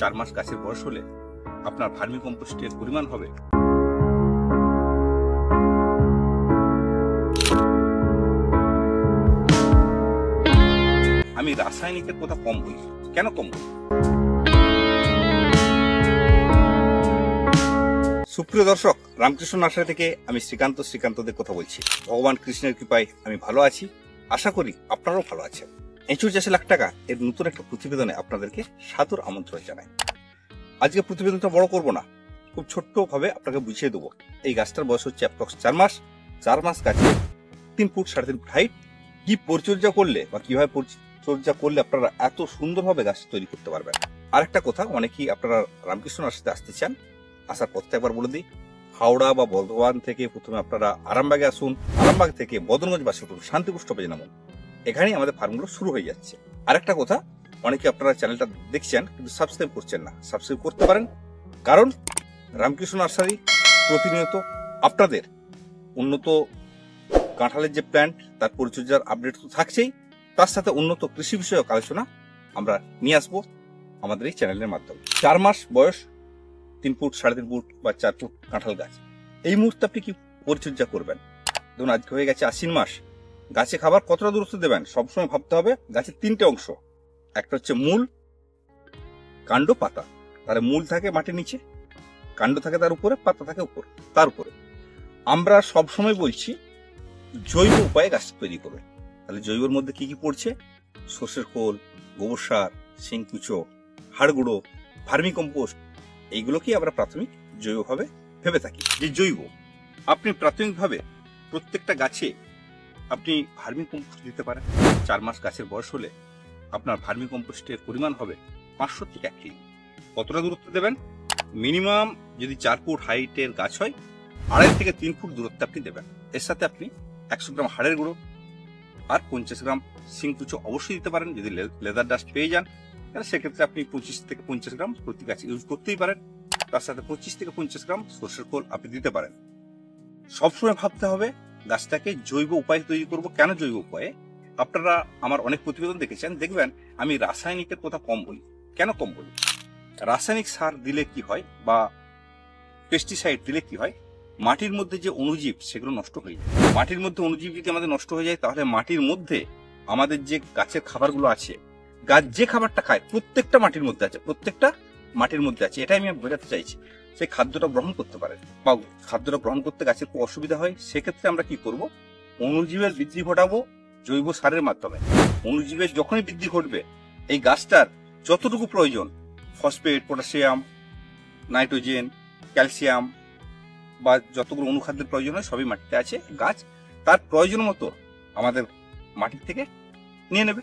4 মাস গাছের বয়স হলে আপনার ভার্মি কম্পোস্টের পরিমাণ হবে আমি রাসায়নিকের কথা কম বলি। কেন কম বলি? সুপ্রিয় দর্শক, রামকৃষ্ণ নার্সারি থেকে আমি শ্রীকান্তদের কথা বলছি। ভগবান কৃষ্ণের কৃপায় আমি ভালো আছি, আশা করি আপনারাও ভালো আছেন। এঁচুড় চাষে লাখ টাকা এর নতুন একটা প্রতিবেদনে আপনাদেরকে সাদর আমন্ত্রণ জানাই। আজকে প্রতিবেদনটা বড় করব না, খুব ছোট্ট ভাবে আপনাকে বুঝিয়ে দেবো। এই গাছটার বয়স হচ্ছে অ্যাপ্রক্স 4 মাস। 4 মাস গাছে 3 ফুট 3.5 ফুট হাইট। কি পরিচর্যা করলে বা কিভাবে পরিচর্যা করলে আপনারা এত সুন্দরভাবে গাছ তৈরি করতে পারবেন। আর একটা কথা, অনেকেই আপনারা রামকৃষ্ণ নার্সারিতে আসতে চান, আসার পথটা একবার বলে দিই। হাওড়া বা বর্ধমান থেকে প্রথমে আপনারা আরামবাগে আসুন, আরামবাগ থেকে বদনগঞ্জ বাসে উঠুন, শান্তিপুর স্টপেজে নামুন। এখানেই আমাদের ফার্মগুলো শুরু হয়ে যাচ্ছে। আরেকটা কথা, অনেকে আপনারা চ্যানেলটা দেখছেন কিন্তু সাবস্ক্রাইব করছেন না, সাবস্ক্রাইব করতে পারেন। কারণ রামকৃষ্ণ নার্সারি প্রতিনিয়ত আপনাদের উন্নত কাঁঠালের যে প্ল্যান্ট তার পরিচর্যার আপডেট তো থাকছেই, তার সাথে উন্নত কৃষি বিষয়ক আলোচনা আমরা নিয়ে আসবো আমাদের এই চ্যানেলের মাধ্যমে। 4 মাস বয়স 3 ফুট 3.5 ফুট বা 4 ফুট কাঁঠাল গাছ, এই মুহূর্তে আপনি কি পরিচর্যা করবেন? ধরুন আজকে হয়ে গেছে আশ্বিন মাস, গাছে খাবার কতটা দূরত্ব দেবেন সবসময় ভাবতে হবে। গাছের 3টে অংশ, একটা হচ্ছে মূল, কাণ্ড, পাতা। তাহলে মূল থাকে মাটির নিচে, কাণ্ড থাকে তার উপরে, পাতা থাকে উপরে, তার উপরে। আমরা সবসময় বলছি জৈব উপায়ে গাছ তৈরি করবে। তাহলে জৈবের মধ্যে কি কি পড়ছে? সর্ষের খোল, গোবর সার, শিংকুচো, হাড় গুঁড়ো, ভার্মি কম্পোস্ট, এইগুলোকেই আমরা প্রাথমিক জৈবভাবে ভেবে থাকি। যে জৈব, আপনি প্রাথমিকভাবে প্রত্যেকটা গাছে আপনি ভার্মি কম্পোস্ট দিতে পারেন। 4 মাস গাছের বয়স হলে আপনার ভার্মি কম্পোস্টের পরিমাণ হবে 500 থেকে 1 কেজি। কতটা দূরত্ব দেবেন? মিনিমাম যদি 4 ফুট হাইটের গাছ হয় 2.5 থেকে 3 ফুট দূরত্বে আপনি দেবেন। এর সাথে আপনি 100 গ্রাম হাড়ের গুঁড়ো আর 50 গ্রাম শিংকুচো অবশ্যই দিতে পারেন। যদি লেদার ডাস্ট পেয়ে যান তাহলে সেক্ষেত্রে আপনি 25 থেকে 50 গ্রাম প্রতি গাছে ইউজ করতেই পারেন। তার সাথে 25 থেকে 50 গ্রাম সর্ষের খোল আপনি দিতে পারেন। সবসময় ভাবতে হবে গাছটাকে জৈব উপায়ে তৈরি করব। কেন জৈব উপায়ে? আপনারা আমার অনেক প্রতিবেদন দেখেছেন, দেখবেন আমি রাসায়নিকের কথা কম বলি। কেন কম বলি? রাসায়নিক সার দিলে কি হয় বা পেস্টিসাইড দিলে কি হয়, মাটির মধ্যে যে অণুজীব সেগুলো নষ্ট হয়ে যায়। মাটির মধ্যে অণুজীব যদি আমাদের নষ্ট হয়ে যায় তাহলে মাটির মধ্যে আমাদের যে গাছের খাবারগুলো আছে, গাছ যে খাবারটা খায় প্রত্যেকটা মাটির মধ্যে আছে, প্রত্যেকটা মাটির মধ্যে আছে। এটাই আমি বোঝাতে চাইছি। সেই খাদ্যটা গ্রহণ করতে পারে বা খাদ্যটা গ্রহণ করতে গাছের খুব অসুবিধা হয়। সেক্ষেত্রে আমরা কি করব? অণুজীবের বৃদ্ধি ঘটাবো জৈব সারের মাধ্যমে। অণুজীবের যখনই বৃদ্ধি ঘটবে এই গাছটার যতটুকু প্রয়োজন, ফসফেট, পটাশিয়াম, নাইট্রোজেন, ক্যালসিয়াম বা যতগুলো অনুখাদ্যের প্রয়োজন হয় সবই মাটিতে আছে। গাছ তার প্রয়োজন মতো আমাদের মাটির থেকে নিয়ে নেবে।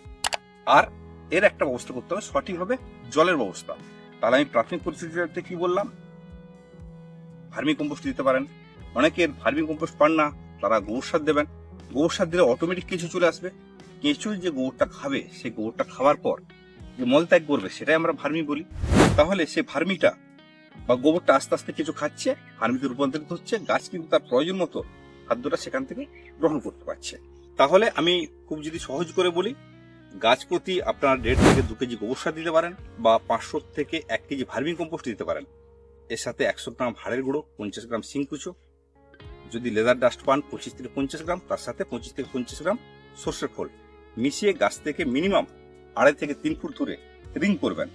আর এর একটা ব্যবস্থা করতে হবে, সঠিকভাবে জলের ব্যবস্থা। তাহলে আমি প্রাথমিক পরিচর্যাতে কি বললাম? ভার্মি কম্পোস্ট দিতে পারেন। অনেকের ভার্মি কম্পোস্ট পান না, তারা গোবর সার দেবেন। গোবর সার দিলে অটোমেটিক কেঁচো চলে আসবে। কেঁচো যে গোবরটা খাবে, সেই গোবরটা খাওয়ার পর যে মল ত্যাগ করবে সেটাই আমরা ভার্মি বলি। তাহলে সেই ভার্মিটা বা গোবরটা আস্তে আস্তে কেঁচো খাচ্ছে, ভার্মিতে রূপান্তরিত হচ্ছে। গাছ কিন্তু তার প্রয়োজন মতো খাদ্যটা সেখান থেকে গ্রহণ করতে পারছে। তাহলে আমি খুব যদি সহজ করে বলি, গাছ প্রতি আপনার 1.5 থেকে 2 কেজি গোবর সার দিতে পারেন বা 500 থেকে 1 কেজি ভার্মি কম্পোস্ট দিতে পারেন। এর সাথে 100 গ্রাম হাড়ের গুঁড়ো, 50 গ্রাম শিংকুচো, যদি লেদার ডাস্ট পান 25 থেকে 50 গ্রাম, তার সাথে 25 থেকে 50 গ্রাম সর্ষের খোল মিশিয়ে গাছ থেকে মিনিমাম 2.5 থেকে 3 ফুট দূরে রিং করবেন।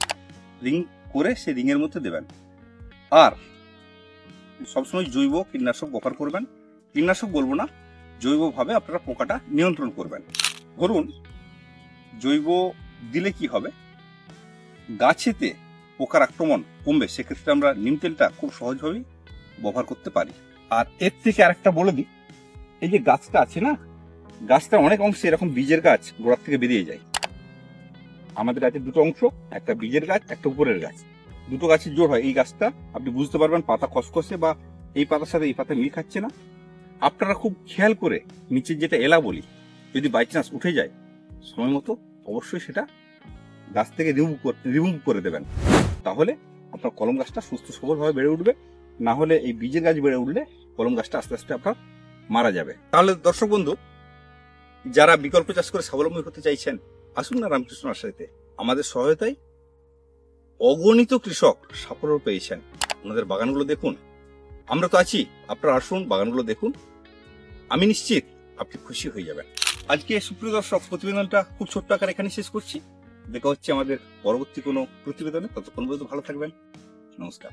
রিং করে সেই রিং এর মধ্যে দেবেন। আর সবসময় জৈব কীটনাশক ব্যবহার করবেন। কীটনাশক বলবো না, জৈবভাবে আপনারা পোকাটা নিয়ন্ত্রণ করবেন। ধরুন জৈব দিলে কি হবে, গাছেতে পোকার আক্রমণ কমবে। সেক্ষেত্রে আমরা নিম তেলটা খুব সহজভাবেই ব্যবহার করতে পারি। আর এর থেকে আরেকটা বলে দিই, এই যে গাছটা আছে না, গাছটা অনেক অংশে এরকম বীজের গাছ গোড়ার থেকে বেরিয়ে যায়। আমাদের আছে 2টো অংশ, একটা বীজের গাছ, একটা উপরের গাছ। 2টো গাছের জোর হয়। এই গাছটা আপনি বুঝতে পারবেন পাতা খসখসে বা এই পাতার সাথে এই পাতা মিল খাচ্ছে না। আপনারা খুব খেয়াল করে নিচের যেটা এলা বলি, যদি বাই চান্স উঠে যায় সময় মতো অবশ্যই সেটা গাছ থেকে রিমুভ করে দেবেন। তাহলে আপনার কলম গাছটা সুস্থ সবলভাবে বেড়ে উঠবে। না হলে এই বীজের গাছ বেড়ে উঠলে কলম গাছটা আস্তে আস্তে আপনার মারা যাবে। তাহলে দর্শক বন্ধু, যারা বিকল্প চাষ করে স্বাবলম্বী হতে চাইছেন, আসুন না রামকৃষ্ণ নার্সারিতে। আমাদের সহায়তায় অগণিত কৃষক সাফল্য পেয়েছেন। ওনাদের বাগানগুলো দেখুন, আমরা তো আছি, আপনারা আসুন বাগানগুলো দেখুন, আমি নিশ্চিত আপনি খুশি হয়ে যাবেন। আজকে সুপ্রিয় দর্শক, প্রতিবেদনটা খুব ছোট্ট আকারে এখানে শেষ করছি। দেখা হচ্ছে আমাদের পরবর্তী কোনো প্রতিবেদনে। ততক্ষণ পর্যন্ত ভালো থাকবেন। নমস্কার।